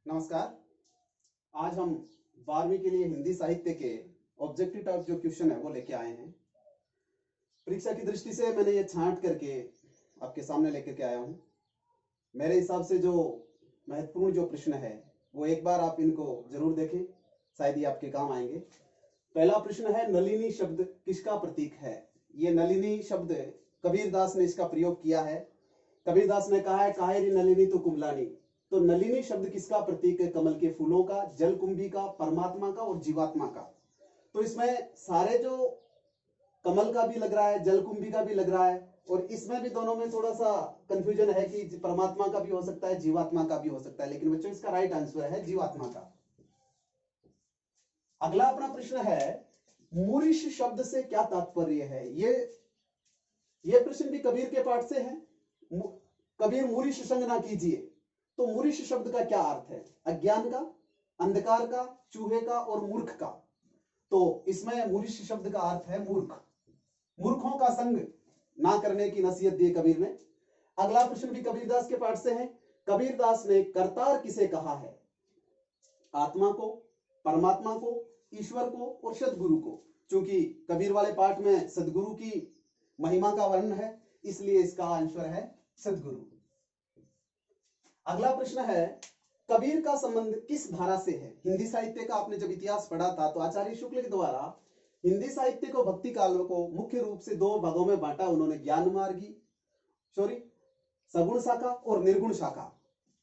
नमस्कार। आज हम 12वीं के लिए हिंदी साहित्य के ऑब्जेक्टिव टाइप जो क्वेश्चन है वो लेके आए हैं। परीक्षा की दृष्टि से मैंने ये छांट करके आपके सामने लेकर के आया हूँ। मेरे हिसाब से जो महत्वपूर्ण जो प्रश्न है वो एक बार आप इनको जरूर देखें, शायद ये आपके काम आएंगे। पहला प्रश्न है, नलिनी शब्द किसका प्रतीक है? ये नलिनी शब्द कबीरदास ने इसका प्रयोग किया है। कबीरदास ने कहा है, काहे री नलिनी तो कुमलानी। तो नलिनी शब्द किसका प्रतीक है? कमल के फूलों का, जलकुंभी का, परमात्मा का और जीवात्मा का। तो इसमें सारे जो कमल का भी लग रहा है, जलकुंभी का भी लग रहा है, और इसमें भी दोनों में थोड़ा सा कंफ्यूजन है कि परमात्मा का भी हो सकता है, जीवात्मा का भी हो सकता है, लेकिन बच्चों इसका राइट आंसर है जीवात्मा का। अगला अपना प्रश्न है, मूरिश शब्द से क्या तात्पर्य है? ये प्रश्न भी कबीर के पाठ से है। कबीर मूरिश संग ना कीजिए। तो मूरिश शब्द का क्या अर्थ है? अज्ञान का, अंधकार का, चूहे का और मूर्ख का। तो इसमें मूरिश शब्द का अर्थ है मूर्ख। मूर्खों का संग ना करने की नसीहत दी कबीर ने। अगला प्रश्न भी कबीरदास के पाठ से है। कबीरदास ने करतार किसे कहा है? आत्मा को, परमात्मा को, ईश्वर को और सदगुरु को। क्योंकि कबीर वाले पाठ में सदगुरु की महिमा का वर्णन है, इसलिए इसका आंसर है सदगुरु। अगला प्रश्न है, कबीर का संबंध किस धारा से है? हिंदी साहित्य का आपने जब इतिहास पढ़ा था तो आचार्य शुक्ल के द्वारा हिंदी साहित्य को, भक्ति काल को मुख्य रूप से दो भागों में बांटा उन्होंने, ज्ञान मार्गी सगुण शाखा और निर्गुण शाखा।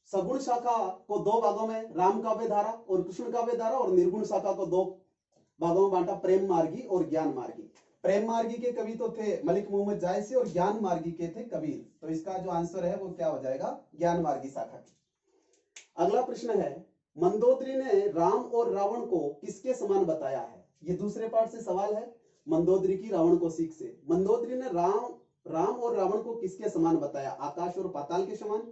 सगुण शाखा को दो भागों में, राम काव्य धारा और कृष्ण काव्य धारा, और निर्गुण शाखा को दो भागों में बांटा, प्रेम मार्गी और ज्ञान मार्गी। प्रेम मार्गी के कवि तो थे मलिक मोहम्मद जायसी और ज्ञान मार्गी के थे कबीर। तो इसका जो आंसर है वो क्या हो जाएगा? ज्ञान मार्गी शाखा की। अगला प्रश्न है, मंदोदरी ने राम और रावण को किसके समान बताया है? ये दूसरे पार्ट से सवाल है, मंदोदरी की रावण को सीख से। मंदोदरी ने राम और रावण को किसके समान बताया? आकाश और पाताल के समान,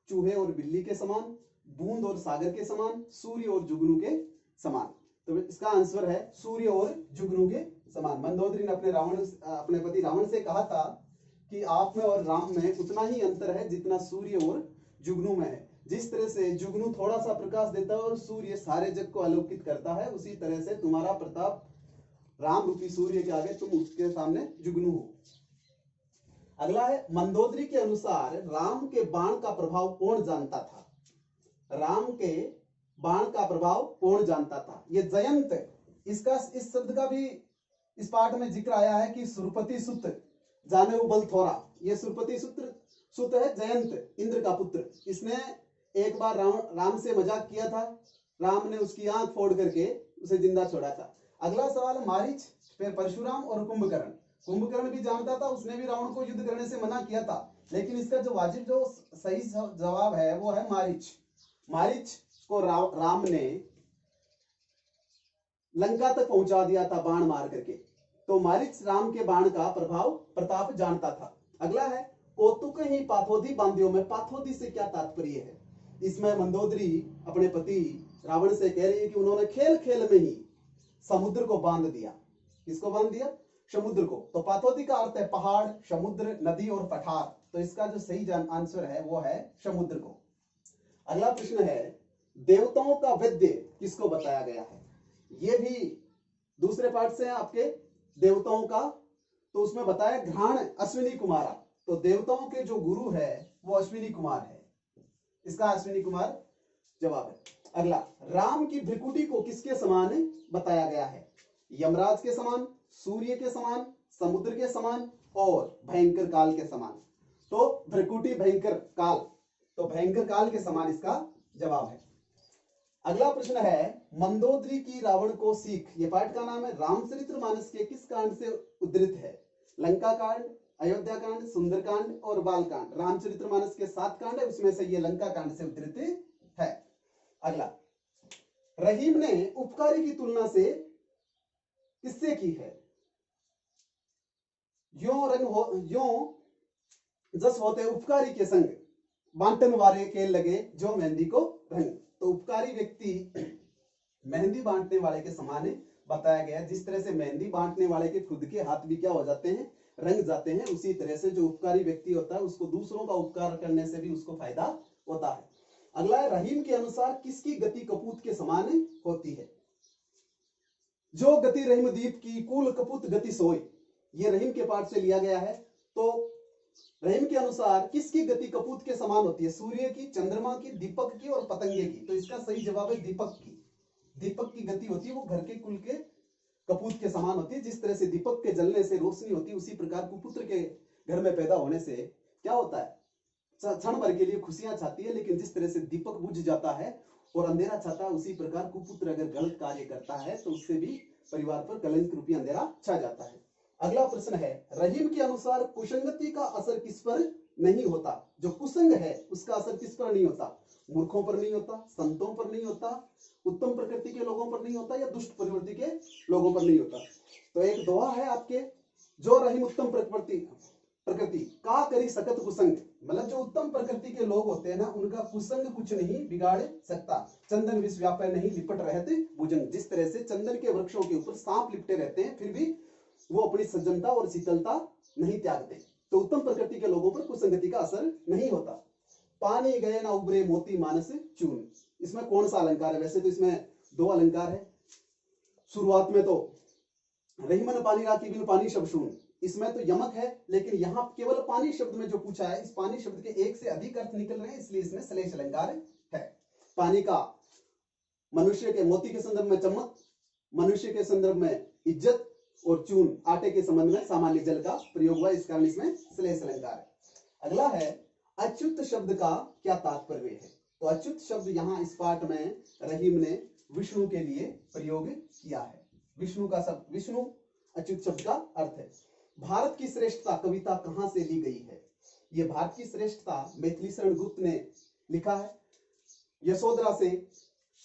चूहे और बिल्ली के समान, बूंद और सागर के समान, सूर्य और जुगनू के समान। तो इसका आंसर है सूर्य और जुगनू के समान। मंदोदरी ने अपने पति रावण से कहा था कि आप में और राम में उतना ही अंतर है जितना सूर्य और जुगनू में है। जिस तरह से जुगनू थोड़ा सा प्रकाश देता है और सूर्य सारे जग को आलोकित करता है, उसी तरह से तुम्हारा प्रताप राम रूपी सूर्य के आगे, तुम उसके सामने जुगनू हो। अगला है, मंदोदरी के अनुसार राम के बाण का प्रभाव कौन जानता था? राम के बाण का प्रभाव कौन जानता था? ये जयंत, इस शब्द का भी इस पाठ में जिक्र आया है कि सुरपति सुत जाने उबल थोरा। ये सुरपति सुत है जयंत, इंद्र का पुत्र। इसने एक बार राम से मजाक किया था, राम ने उसकी आंख फोड़ करके उसे जिंदा छोड़ा था। अगला सवाल है, मारीच, फिर परशुराम और कुंभकर्ण। कुंभकर्ण भी जानता था, उसने भी रावण को युद्ध करने से मना किया था, लेकिन इसका जो वाजिब जो सही जवाब है वो है मारीच। मारीच को राम ने लंका तक पहुंचा दिया था बाण मार करके। तो मारीच राम के बाण का प्रभाव प्रताप जानता था। अगला है, कौतुक ही पाथोदी बांधियों में, पाथोदी से क्या तात्पर्य है? इसमें मंदोदरी अपने पति रावण से कह रही है कि उन्होंने खेल खेल में ही समुद्र को बांध दिया। किसको बांध दिया? समुद्र को। तो पाथोदी का अर्थ है पहाड़, समुद्र, नदी और पठार। तो इसका जो सही आंसर है वो है समुद्र को। अगला प्रश्न है, देवताओं का वैद्य किसको बताया गया है? ये भी दूसरे पाठ से है आपके, देवताओं का। तो उसमें बताया घ्राण अश्विनी कुमारा। तो देवताओं के जो गुरु है वो अश्विनी कुमार है। इसका अश्विनी कुमार जवाब है। अगला, राम की भ्रिकुटी को किसके समान बताया गया है? यमराज के समान, सूर्य के समान, समुद्र के समान और भयंकर काल के समान। तो भ्रिकुटी भयंकर काल, तो भयंकर काल के समान इसका जवाब है। अगला प्रश्न है, मंदोदरी की रावण को सीख, ये पाठ का नाम है, रामचरितमानस के किस कांड से उद्धृत है? लंका कांड, अयोध्या कांड, सुंदरकांड और बालकांड। रामचरितमानस के 7 कांड है, उसमें से ये लंका कांड से उद्धृत है। अगला, रहीम ने उपकारी की तुलना से किससे की है? यो जस होते उपकारी के संग, बांटन वारे के लगे जो मेहंदी को रंग। तो उपकारी व्यक्ति मेहंदी बांटने वाले के समान बताया गया। जिस तरह से मेहंदी बांटने वाले के खुद के हाथ भी क्या हो जाते हैं? रंग जाते हैं, उसी तरह से जो उपकारी व्यक्ति होता है उसको दूसरों का उपकार करने से भी उसको फायदा होता है। अगला है रहीम के अनुसार किसकी गति कपूत के समान होती है? जो गति रहीमदीप की कुल कपूत गति सोई, ये रहीम के पाठ से लिया गया है। तो रहीम के अनुसार किसकी गति कपूत के समान होती है? सूर्य की, चंद्रमा की, दीपक की और पतंगे की। तो इसका सही जवाब है दीपक की। दीपक की गति होती है वो घर के कुल के कपूत के समान होती है। जिस तरह से दीपक के जलने से रोशनी होती है, उसी प्रकार कुपुत्र के घर में पैदा होने से क्या होता है? क्षण भर के लिए खुशियां छाती है, लेकिन जिस तरह से दीपक बुझ जाता है और अंधेरा छाता है, उसी प्रकार कुपुत्र अगर गलत कार्य करता है तो उससे भी परिवार पर कलंक रूपी अंधेरा छा जाता है। अगला प्रश्न है रहीम के अनुसार कुसंगति का असर किस पर नहीं होता? जो कुसंग है उसका असर किस पर नहीं होता? मूर्खों पर नहीं होता, संतों पर नहीं होता, उत्तम प्रकृति के लोगों पर नहीं होता, या दुष्ट प्रवृत्ति के लोगों पर नहीं होता। तो एक दोहा है आपके, जो रहीम उत्तम प्रकृति का करी सकत कुसंग, मतलब जो उत्तम प्रकृति के लोग होते हैं ना, उनका कुसंग कुछ नहीं बिगाड़ सकता। चंदन विष व्यापै नहीं लिपट रहते भुजंग। जिस तरह से चंदन के वृक्षों के ऊपर सांप लिपटे रहते हैं, फिर भी वो अपनी सज्जनता और शीतलता नहीं त्यागते। तो उत्तम प्रकृति के लोगों पर कुसंगति का असर नहीं होता। पानी गए ना उबरे मोती मानस चून, इसमें कौन सा अलंकार है? वैसे तो इसमें दो अलंकार है। शुरुआत में तो रहीमन पानी राखी बिन पानी शब्द शून, इसमें तो यमक है, लेकिन यहाँ केवल पानी शब्द में जो पूछा है, इस पानी शब्द के एक से अधिक अर्थ निकल रहे हैं, इसलिए इसमें श्लेष अलंकार है। पानी का मनुष्य के मोती के संदर्भ में चमक, मनुष्य के संदर्भ में इज्जत, और चून आटे के संबंध में सामान्य जल का प्रयोग हुआ, इस कारण इसमें श्लेष अलंकार है। अगला है अच्युत शब्द का क्या तात्पर्य है? तो अच्युत शब्द यहाँ इस पाठ में रहीम ने विष्णु के लिए प्रयोग किया है। विष्णु का शब्द, विष्णु अच्युत शब्द का अर्थ है। भारत की श्रेष्ठता कविता कहां से ली गई है? ये भारत की श्रेष्ठता मैथिली शरण गुप्त ने लिखा है। यशोधरा से,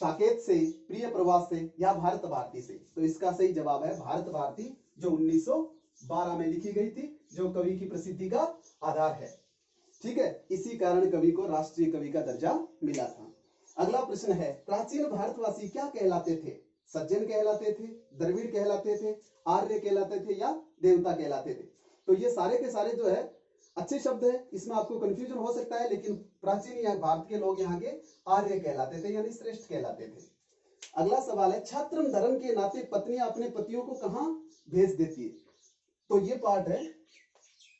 साकेत से, प्रिय प्रवास से, या भारत भारती से? तो इसका सही जवाब है भारत भारती, जो 1912 में लिखी गई थी, जो कवि की प्रसिद्धि का आधार है। ठीक है, इसी कारण कवि को राष्ट्रीय कवि का दर्जा मिला था। अगला प्रश्न है प्राचीन भारतवासी क्या कहलाते थे? सज्जन कहलाते थे, द्रविड़ कहलाते थे, आर्य कहलाते थे, या देवता कहलाते थे? तो ये सारे के सारे जो है अच्छे शब्द है, इसमें आपको कंफ्यूजन हो सकता है, लेकिन प्राचीन भारत के लोग यहाँ के आर्य कहलाते थे, यानी श्रेष्ठ कहलाते थे। अगला सवाल है छात्र धर्म के नाते पत्नियां अपने पतियों को कहां भेज देती है? तो ये पाठ है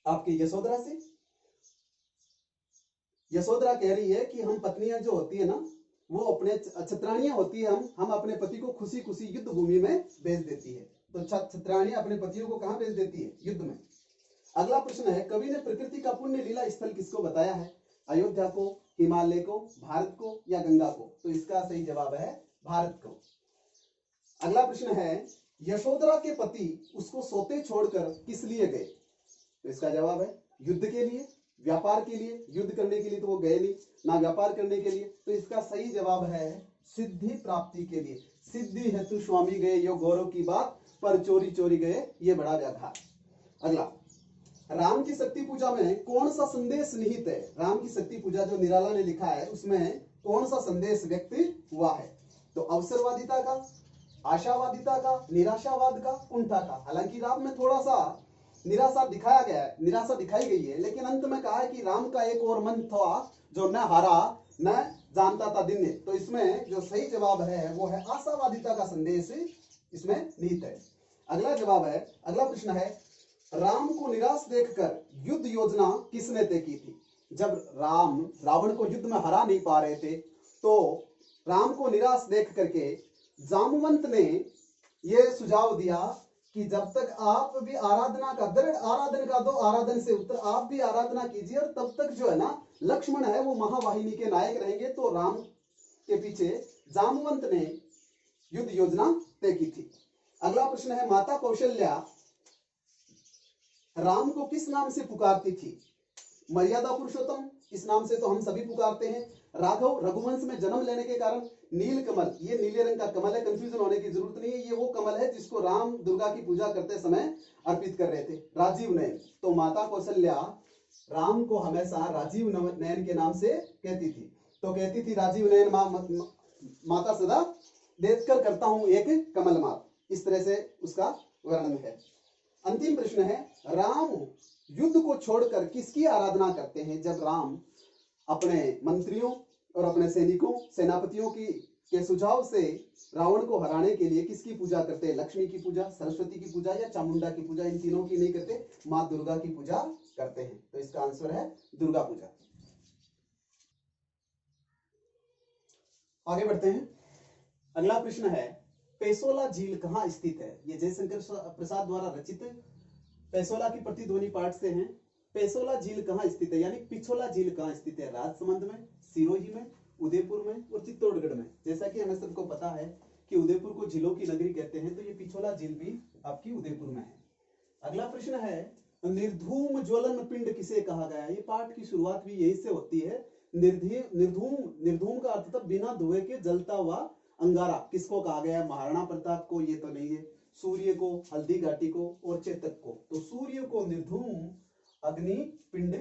आपके यशोधरा से। यशोधरा कह रही है कि हम पत्नियां जो होती है ना, वो अपने छत्राणियां होती है, हम अपने पति को खुशी खुशी युद्ध भूमि में भेज देती है। तो छत्राणियां अपने पतियों को कहां भेज देती है? युद्ध में। अगला प्रश्न है कवि ने प्रकृति का पुण्य लीला स्थल किसको बताया है? अयोध्या को, हिमालय को, भारत को, या गंगा को? तो इसका सही जवाब है भारत को। अगला प्रश्न है यशोधरा के पति उसको सोते छोड़कर किस लिए गए? तो इसका जवाब है युद्ध के लिए, व्यापार के लिए। युद्ध करने के लिए तो वो गए नहीं, ना व्यापार करने के लिए। तो इसका सही जवाब है सिद्धि प्राप्ति के लिए। सिद्धि हेतु स्वामी गए यो गौरव की बात, पर चोरी चोरी गए ये बड़ा व्याघात। अगला राम की शक्ति पूजा में कौन सा संदेश निहित है? राम की शक्ति पूजा जो निराला ने लिखा है उसमें कौन सा संदेश व्यक्त हुआ है? तो अवसरवादिता का, आशावादिता का, निराशावाद का, कुंठा का। हालांकि राम में थोड़ा सा निराशा दिखाया गया है, निराशा दिखाई गई है, लेकिन अंत में कहा है कि राम का एक और मन था जो न हारा न जानता था दिन ने। तो इसमें जो सही जवाब है वो है आशावादिता का संदेश इसमें निहित है। अगला जवाब है, अगला प्रश्न है राम को निराश देखकर युद्ध योजना किसने तय की थी? जब राम रावण को युद्ध में हरा नहीं पा रहे थे, तो राम को निराश देख करके जामवंत ने यह सुझाव दिया कि जब तक आप भी आराधना का दृढ़ आराधन का दो, आराधन से उत्तर आप भी आराधना कीजिए, और तब तक जो है ना लक्ष्मण है वो महावाहिनी के नायक रहेंगे। तो राम के पीछे जामवंत ने युद्ध योजना तय की थी। अगला प्रश्न है माता कौशल्या राम को किस नाम से पुकारती थी? मर्यादा पुरुषोत्तम, इस नाम से तो हम सभी पुकारते हैं। राघव, रघुवंश में जन्म लेने के कारण नील कमल, ये नीले रंग का कमल है, कंफ्यूजन होने की जरूरत नहीं है, ये वो कमल है जिसको राम दुर्गा की पूजा करते समय अर्पित कर रहे थे। राजीव नयन, तो माता कौशल्या राम को हमेशा राजीव नयन के नाम से कहती थी। तो कहती थी राजीव नयन माता सदा देखकर करता हूं एक कमल मात, इस तरह से उसका वर्णन है। अंतिम प्रश्न है राम युद्ध को छोड़कर किसकी आराधना करते हैं? जब राम अपने मंत्रियों और अपने सैनिकों सेनापतियों की के सुझाव से रावण को हराने के लिए किसकी पूजा करते हैं? लक्ष्मी की पूजा, सरस्वती की पूजा या चामुंडा की पूजा? इन तीनों की नहीं करते, माँ दुर्गा की पूजा करते हैं। तो इसका आंसर है दुर्गा पूजा। आगे बढ़ते हैं। अगला प्रश्न है पेसोला झील कहाँ स्थित है? ये जयशंकर प्रसाद द्वारा रचित पेसोला की प्रतिध्वनि पाठ से है। पेसोला झील कहाँ स्थित है, यानी पिछोला झील कहाँ स्थित है? राजसमंद में, सिरोही में, उदयपुर में और चित्तौड़गढ़ में। जैसा कि हमें सबको पता है कि उदयपुर को झीलों की नगरी कहते हैं, तो ये पिछोला झील भी आपकी उदयपुर में है। अगला प्रश्न है निर्धूम ज्वलन पिंड किसे कहा गया? ये पाठ की शुरुआत भी यही से होती है। निर्धूम का अर्थ था बिना धुएं के जलता हुआ अंगारा। किसको कहा गया है? महाराणा प्रताप को, ये तो नहीं है। सूर्य को, हल्दी घाटी को और चेतक को। तो सूर्य को निर्धूम अग्नि पिंड,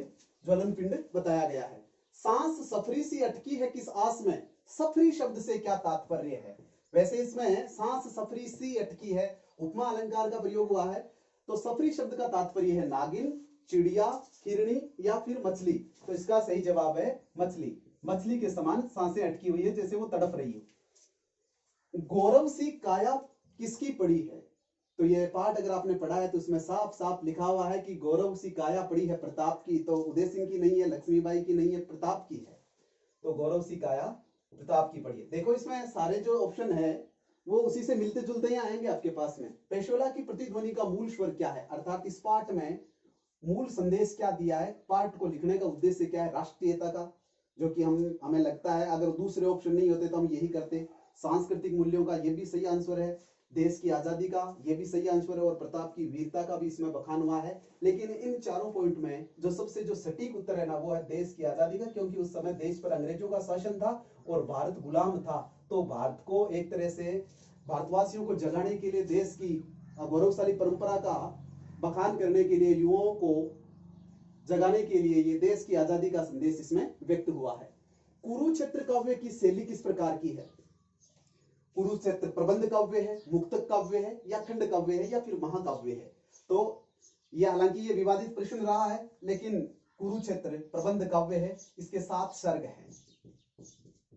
ज्वलन पिंड बताया गया है। सांस सफरी सी अटकी है किस आस में? सफरी शब्द से क्या तात्पर्य है? वैसे इसमें सांस सफरी सी अटकी है, उपमा अलंकार का प्रयोग हुआ है। तो सफरी शब्द का तात्पर्य है नागिन, चिड़िया, हिरणी या फिर मछली। तो इसका सही जवाब है मछली। मछली के समान सांसें अटकी हुई है, जैसे वो तड़प रही है। गौरव सी काया किसकी पड़ी है? तो ये पाठ अगर आपने पढ़ा है तो उसमें साफ साफ लिखा हुआ है कि गौरव सी काया पड़ी है प्रताप की। तो उदय सिंह की नहीं है, लक्ष्मीबाई की नहीं है, प्रताप की है। तो गौरव सी काया प्रताप की पड़ी है। देखो इसमें सारे जो ऑप्शन है वो उसी से मिलते जुलते ही आएंगे आपके पास में। पेशोला की प्रतिध्वनि का मूल स्वर क्या है? अर्थात इस पाठ में मूल संदेश क्या दिया है? पाठ को लिखने का उद्देश्य क्या है? राष्ट्रीयता का, जो कि हमें लगता है अगर दूसरे ऑप्शन नहीं होते तो हम यही करते। सांस्कृतिक मूल्यों का, ये भी सही आंसर है। देश की आजादी का, ये भी सही आंसर है। और प्रताप की वीरता का भी इसमें बखान हुआ है। लेकिन इन चारों पॉइंट में जो सबसे जो सटीक उत्तर है ना, वो है देश की आजादी का, क्योंकि उस समय देश पर अंग्रेजों का शासन था और भारत गुलाम था। तो भारत को एक तरह से भारतवासियों को जगाने के लिए, देश की गौरवशाली परंपरा का बखान करने के लिए, युवाओं को जगाने के लिए ये देश की आजादी का संदेश इसमें व्यक्त हुआ है। कुरुक्षेत्र काव्य की शैली किस प्रकार की है? कुरुक्षेत्र प्रबंध काव्य है, मुक्तक काव्य है या खंड काव्य है या फिर महाकाव्य है? तो ये हालांकि ये विवादित प्रश्न रहा है, लेकिन कुरुक्षेत्र प्रबंध काव्य है। इसके 7 सर्ग हैं।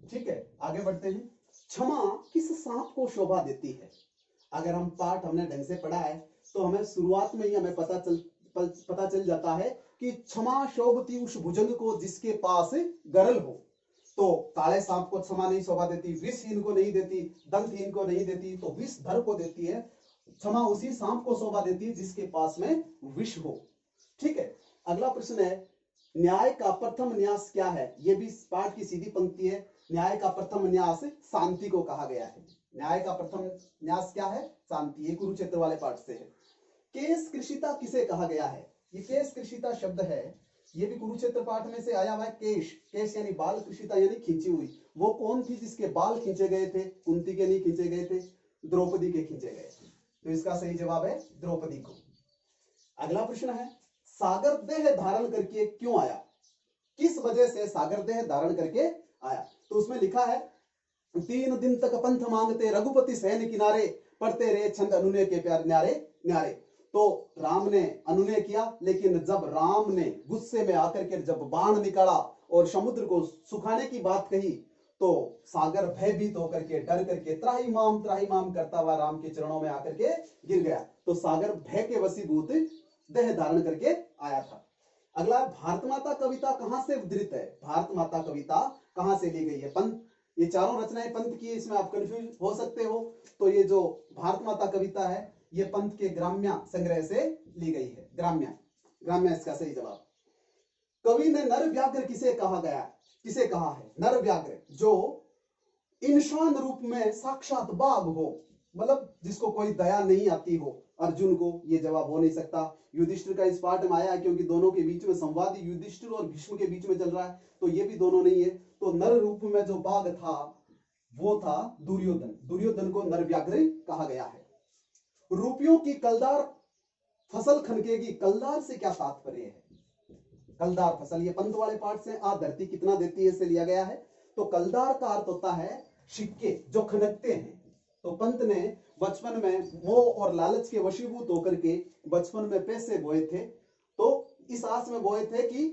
ठीक है, आगे बढ़ते हैं। क्षमा किस सांप को शोभा देती है? अगर हम पाठ हमने ढंग से पढ़ा है तो हमें शुरुआत में ही हमें पता चल जाता है कि क्षमा शोभती उस भुजंग को जिसके पास गरल हो। तो काले सांप को क्षमा नहीं शोभा देती, विषहीन को नहीं देती, दंतहीन को नहीं देती, तो विषधर को देती है। क्षमा उसी सांप को शोभा देती है जिसके पास में विष हो। ठीक है, अगला प्रश्न है न्याय का प्रथम न्यास क्या है? यह भी पाठ की सीधी पंक्ति है। न्याय का प्रथम न्यास शांति को कहा गया है। न्याय का प्रथम न्यास क्या है? शांति। ये कुरुक्षेत्र वाले पाठ से है। केश कृषिता किसे कहा गया है? ये केश कृषिता शब्द है, ये भी कुरुक्षेत्र पाठ में से आया हुआ है। केश, केश यानी बाल, कृषिता यानी खींची हुई। वो कौन थी जिसके बाल खींचे गए थे? कुंती के नहीं खींचे गए थे, द्रौपदी के खींचे गए थे। तो इसका सही जवाब है द्रौपदी को। अगला प्रश्न है सागर देह धारण करके क्यों आया? किस वजह से सागर देह धारण करके आया? तो उसमें लिखा है 3 दिन तक पंथ मांगते रघुपति सैन किनारे, पढ़ते रहे छंद अनुनय के प्यार न्यारे न्यारे। तो राम ने अनुनय किया, लेकिन जब राम ने गुस्से में आकर के जब बाण निकाला और समुद्र को सुखाने की बात कही, तो सागर भयभीत होकर के, डर करके त्राही माम करता हुआ राम के चरणों में आकर के गिर गया। तो सागर भय के वशीभूत देह धारण करके आया था। अगला, भारत माता कविता कहां से उद्धृत है? भारत माता कविता कहां से ली गई है? पंत, ये चारों रचनाएं पंत की, इसमें आप कंफ्यूज हो सकते हो। तो ये जो भारत माता कविता है ये पंत के ग्राम्य संग्रह से ली गई है। ग्राम्य इसका सही जवाब। कवि ने नर व्याघ्र किसे कहा गया, किसे कहा है? नर व्याघ्र जो इंसान रूप में साक्षात बाघ हो, मतलब जिसको कोई दया नहीं आती हो। अर्जुन को ये जवाब हो नहीं सकता। युधिष्ठिर का इस पाठ में आया है क्योंकि दोनों के बीच में संवाद युधिष्ठिर और भीष्म के बीच में चल रहा है, तो ये भी दोनों नहीं है। तो नर रूप में जो बाघ था वो था दुर्योधन। दुर्योधन को नर व्याघ्र कहा गया है। रूपियों की कलदार फसल खनकेगी, कलदार से क्या तात्पर्य है? कलदार फसल, ये पंत वाले पाठ से आ धरती कितना देती है से लिया गया है। तो कलदार का अर्थ होता है सिक्के जो खनकते हैं। तो पंत ने बचपन में मोह और लालच के वशीभूत होकर के बचपन में पैसे बोए थे। तो इस आस में बोए थे कि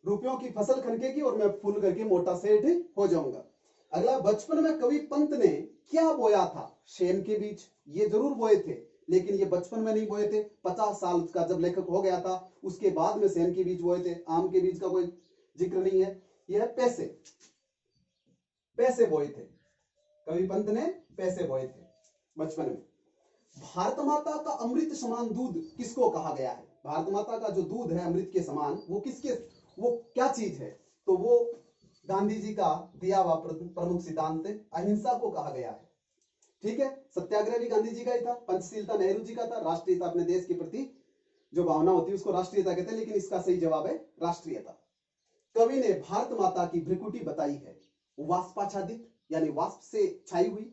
रुपयों की फसल खनकेगी और मैं फूल करके मोटा सेठ हो जाऊंगा। अगला, बचपन में कवि पंत ने क्या बोया था? शेन के बीज। ये जरूर बोए थे, लेकिन ये बचपन में नहीं बोए थे। 50 साल का जब लेखक हो गया था उसके बाद में सेन के बीज बोए थे। आम के बीज का कोई जिक्र नहीं है। यह पैसे, पैसे बोए थे। कवि पंत ने पैसे बोए थे बचपन में। भारत माता का अमृत समान दूध किसको कहा गया है? भारत माता का जो दूध है अमृत के समान, वो किसके, वो क्या चीज है? तो वो गांधी जी का दिया हुआ प्रमुख सिद्धांत अहिंसा को कहा गया है। ठीक है, सत्याग्रह भी गांधी जी का ही था, पंचशीलता नेहरू जी का था, राष्ट्रीयता अपने देश के प्रति जो भावना होती है उसको राष्ट्रीयता कहते हैं, लेकिन इसका सही जवाब है राष्ट्रीयता। कवि ने भारत माता की भ्रिकुटी बताई है वाष्पाच्छादित यानी वाष्प से छाई हुई,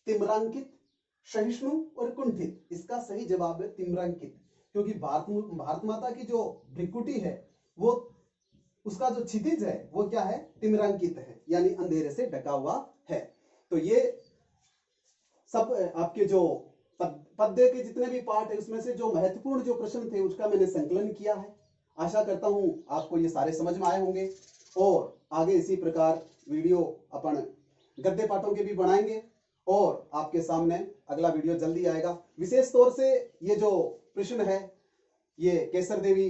तिम्रांकित, सहिष्णु और कुंठित। इसका सही जवाब है तिम्रांकित, क्योंकि भारत माता की जो भ्रिकुटी है वो, उसका जो क्षितिज है वो क्या है? तिम्रांकित है, यानी अंधेरे से ढका हुआ है। तो ये सब आपके जो पद्य के जितने भी पार्ट है उसमें से जो महत्वपूर्ण जो प्रश्न थे उसका मैंने संकलन किया है। आशा करता हूं आपको ये सारे समझ में आए होंगे, और आगे इसी प्रकार वीडियो अपन गद्य पाठों के भी बनाएंगे, और आपके सामने अगला वीडियो जल्दी आएगा। विशेष तौर से ये जो प्रश्न है ये केसर देवी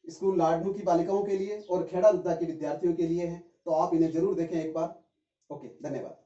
स्कूल लाडनू की बालिकाओं के लिए और खेड़ा रुद्दा के विद्यार्थियों के लिए है, तो आप इन्हें जरूर देखें एक बार। ओके, धन्यवाद।